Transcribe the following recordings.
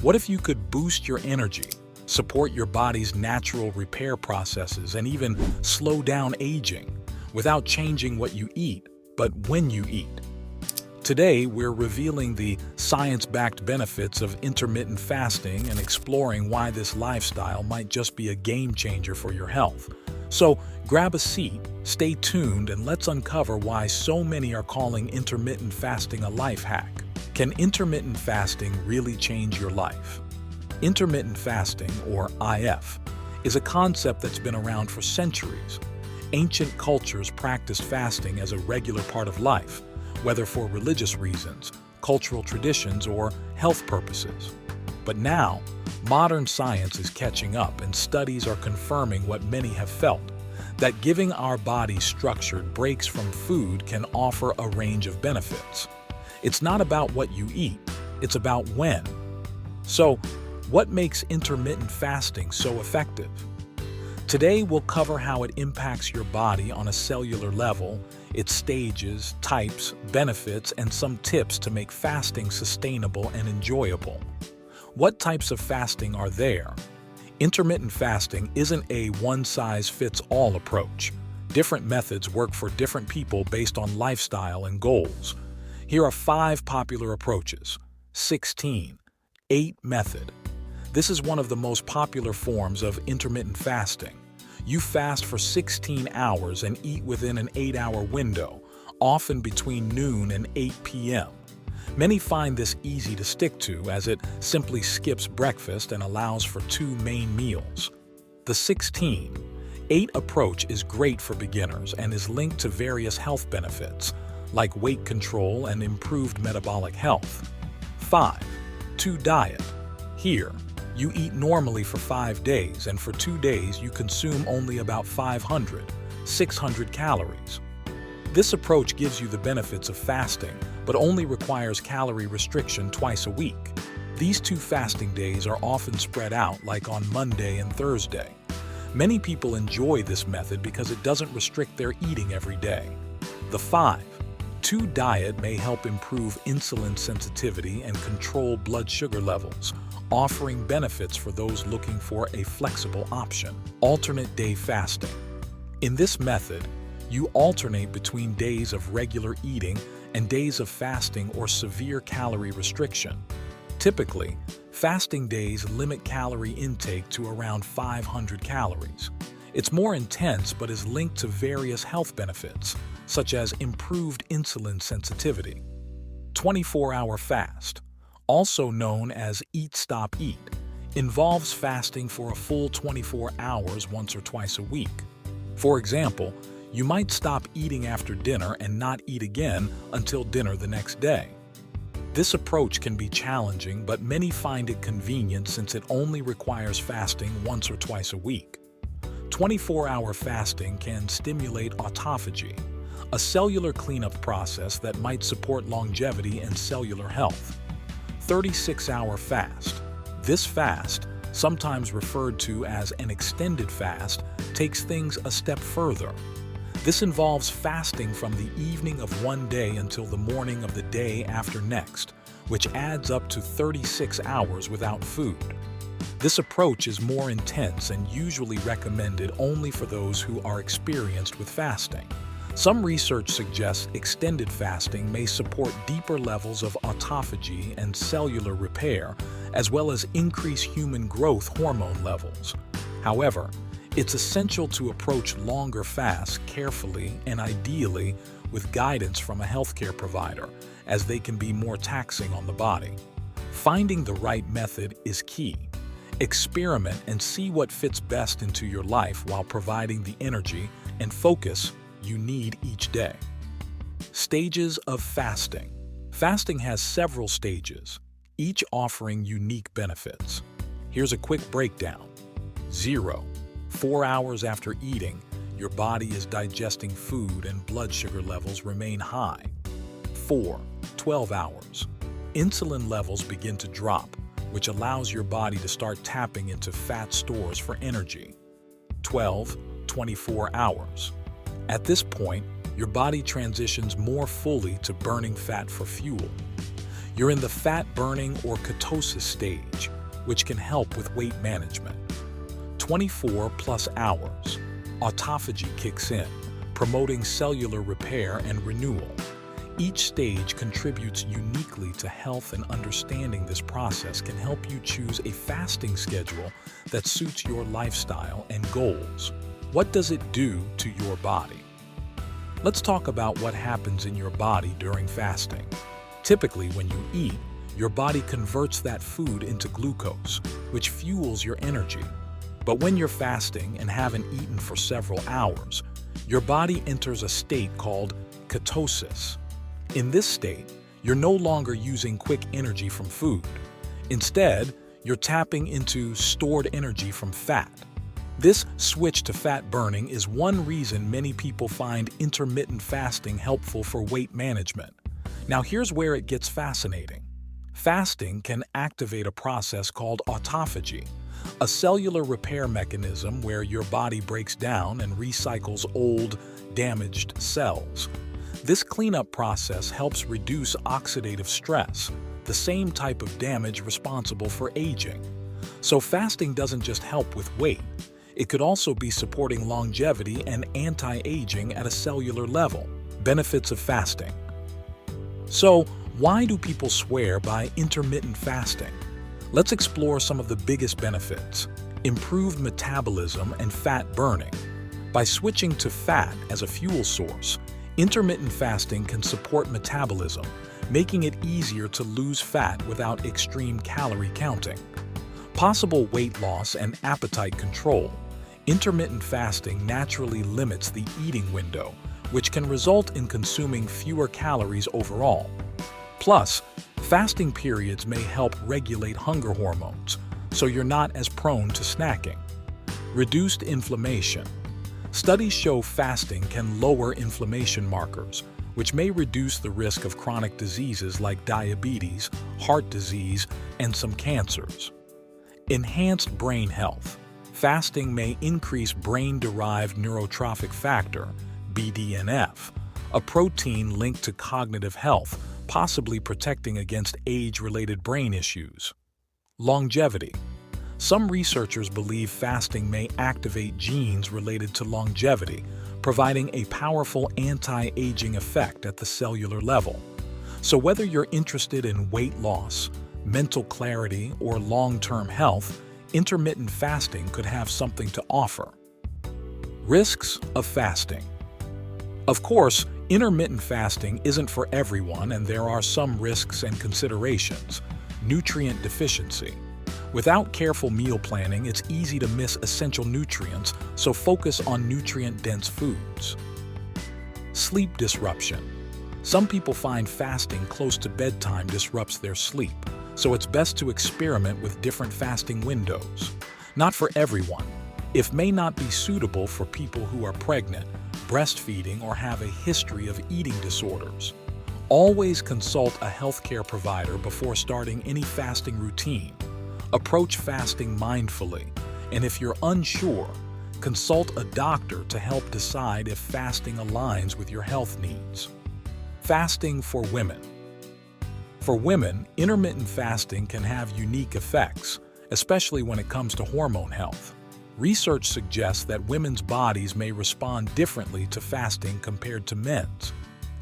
What if you could boost your energy, support your body's natural repair processes, and even slow down aging without changing what you eat, but when you eat? Today, we're revealing the science-backed benefits of intermittent fasting and exploring why this lifestyle might just be a game changer for your health. So, grab a seat, stay tuned, and let's uncover why so many are calling intermittent fasting a life hack. Can intermittent fasting really change your life? Intermittent fasting, or IF, is a concept that's been around for centuries. Ancient cultures practiced fasting as a regular part of life, whether for religious reasons, cultural traditions, or health purposes. But now, modern science is catching up and studies are confirming what many have felt, that giving our bodies structured breaks from food can offer a range of benefits. It's not about what you eat, it's about when. So, what makes intermittent fasting so effective? Today, we'll cover how it impacts your body on a cellular level, its stages, types, benefits, and some tips to make fasting sustainable and enjoyable. What types of fasting are there? Intermittent fasting isn't a one-size-fits-all approach. Different methods work for different people based on lifestyle and goals. Here are 5 popular approaches. 16. 8 method. This is one of the most popular forms of intermittent fasting. You fast for 16 hours and eat within an 8-hour window, often between noon and 8 p.m. Many find this easy to stick to as it simply skips breakfast and allows for 2 main meals. The 16-8 approach is great for beginners and is linked to various health benefits, like weight control and improved metabolic health. 5-2 diet. Here, you eat normally for 5 days, and for 2 days you consume only about 500-600 calories. This approach gives you the benefits of fasting, but only requires calorie restriction twice a week. These 2 fasting days are often spread out, like on Monday and Thursday. Many people enjoy this method because it doesn't restrict their eating every day. The 5-2 diet may help improve insulin sensitivity and control blood sugar levels, offering benefits for those looking for a flexible option. Alternate day fasting. In this method, you alternate between days of regular eating and days of fasting or severe calorie restriction. Typically, fasting days limit calorie intake to around 500 calories. It's more intense but is linked to various health benefits, such as improved insulin sensitivity. 24-hour fast, also known as Eat Stop Eat, involves fasting for a full 24 hours once or twice a week. For example, you might stop eating after dinner and not eat again until dinner the next day. This approach can be challenging, but many find it convenient since it only requires fasting once or twice a week. 24-hour fasting can stimulate autophagy, a cellular cleanup process that might support longevity and cellular health. 36-hour fast. This fast, sometimes referred to as an extended fast, takes things a step further. This involves fasting from the evening of one day until the morning of the day after next, which adds up to 36 hours without food. This approach is more intense and usually recommended only for those who are experienced with fasting. Some research suggests extended fasting may support deeper levels of autophagy and cellular repair, as well as increase human growth hormone levels. However, it's essential to approach longer fasts carefully and ideally with guidance from a healthcare provider, as they can be more taxing on the body. Finding the right method is key. Experiment and see what fits best into your life while providing the energy and focus you need each day. Stages of fasting. Fasting has several stages, each offering unique benefits. Here's a quick breakdown. 0. 4 hours after eating, your body is digesting food and blood sugar levels remain high. 4. 12 hours. Insulin levels begin to drop, which allows your body to start tapping into fat stores for energy. 12. 24 hours. At this point, your body transitions more fully to burning fat for fuel. You're in the fat burning or ketosis stage, which can help with weight management. 24 plus hours. Autophagy kicks in, promoting cellular repair and renewal. Each stage contributes uniquely to health, and understanding this process can help you choose a fasting schedule that suits your lifestyle and goals. What does it do to your body? Let's talk about what happens in your body during fasting. Typically, when you eat, your body converts that food into glucose, which fuels your energy. But when you're fasting and haven't eaten for several hours, your body enters a state called ketosis. In this state, you're no longer using quick energy from food. Instead, you're tapping into stored energy from fat. This switch to fat burning is one reason many people find intermittent fasting helpful for weight management. Now here's where it gets fascinating. Fasting can activate a process called autophagy, a cellular repair mechanism where your body breaks down and recycles old, damaged cells. This cleanup process helps reduce oxidative stress, the same type of damage responsible for aging. So fasting doesn't just help with weight, it could also be supporting longevity and anti-aging at a cellular level. Benefits of fasting. So, why do people swear by intermittent fasting? Let's explore some of the biggest benefits. Improved metabolism and fat burning. By switching to fat as a fuel source, intermittent fasting can support metabolism, making it easier to lose fat without extreme calorie counting. Possible weight loss and appetite control. Intermittent fasting naturally limits the eating window, which can result in consuming fewer calories overall. Plus, fasting periods may help regulate hunger hormones, so you're not as prone to snacking. Reduced inflammation. Studies show fasting can lower inflammation markers, which may reduce the risk of chronic diseases like diabetes, heart disease, and some cancers. Enhanced brain health. Fasting may increase brain-derived neurotrophic factor, BDNF, a protein linked to cognitive health, possibly protecting against age-related brain issues. Longevity. Some researchers believe fasting may activate genes related to longevity, providing a powerful anti-aging effect at the cellular level. So whether you're interested in weight loss, mental clarity, or long-term health, intermittent fasting could have something to offer. Risks of fasting. Of course, intermittent fasting isn't for everyone, and there are some risks and considerations. Nutrient deficiency. Without careful meal planning, it's easy to miss essential nutrients, so focus on nutrient-dense foods. Sleep disruption. Some people find fasting close to bedtime disrupts their sleep, so it's best to experiment with different fasting windows. Not for everyone. It may not be suitable for people who are pregnant, breastfeeding, or have a history of eating disorders. Always consult a healthcare provider before starting any fasting routine. Approach fasting mindfully, and if you're unsure, consult a doctor to help decide if fasting aligns with your health needs. Fasting for women. For women, intermittent fasting can have unique effects, especially when it comes to hormone health. Research suggests that women's bodies may respond differently to fasting compared to men's.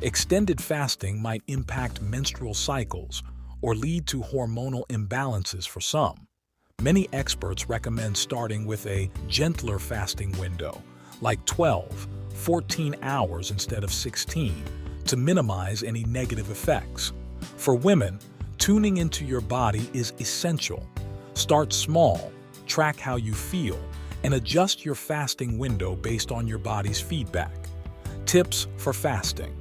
Extended fasting might impact menstrual cycles or lead to hormonal imbalances for some. Many experts recommend starting with a gentler fasting window, like 12, 14 hours instead of 16, to minimize any negative effects. For women, tuning into your body is essential. Start small, track how you feel, and adjust your fasting window based on your body's feedback. Tips for fasting.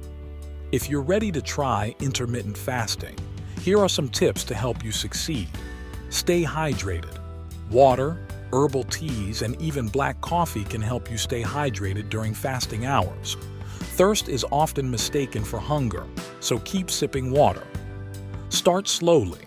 If you're ready to try intermittent fasting, here are some tips to help you succeed. Stay hydrated. Water, herbal teas, and even black coffee can help you stay hydrated during fasting hours. Thirst is often mistaken for hunger, so keep sipping water. Start slowly.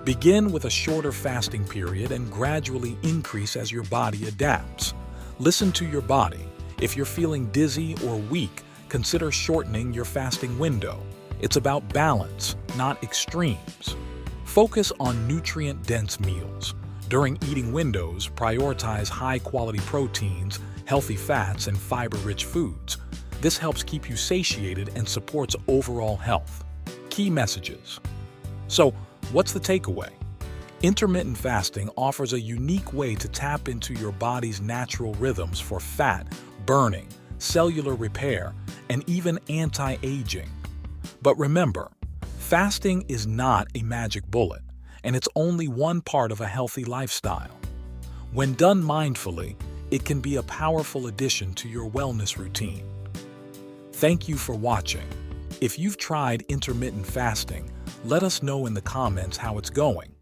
Begin with a shorter fasting period and gradually increase as your body adapts. Listen to your body. If you're feeling dizzy or weak, consider shortening your fasting window. It's about balance, not extremes. Focus on nutrient-dense meals. During eating windows, prioritize high-quality proteins, healthy fats, and fiber-rich foods. This helps keep you satiated and supports overall health. Key messages. So, what's the takeaway? Intermittent fasting offers a unique way to tap into your body's natural rhythms for fat burning, cellular repair, and even anti-aging. But remember, fasting is not a magic bullet, and it's only one part of a healthy lifestyle. When done mindfully, it can be a powerful addition to your wellness routine. Thank you for watching. If you've tried intermittent fasting, let us know in the comments how it's going.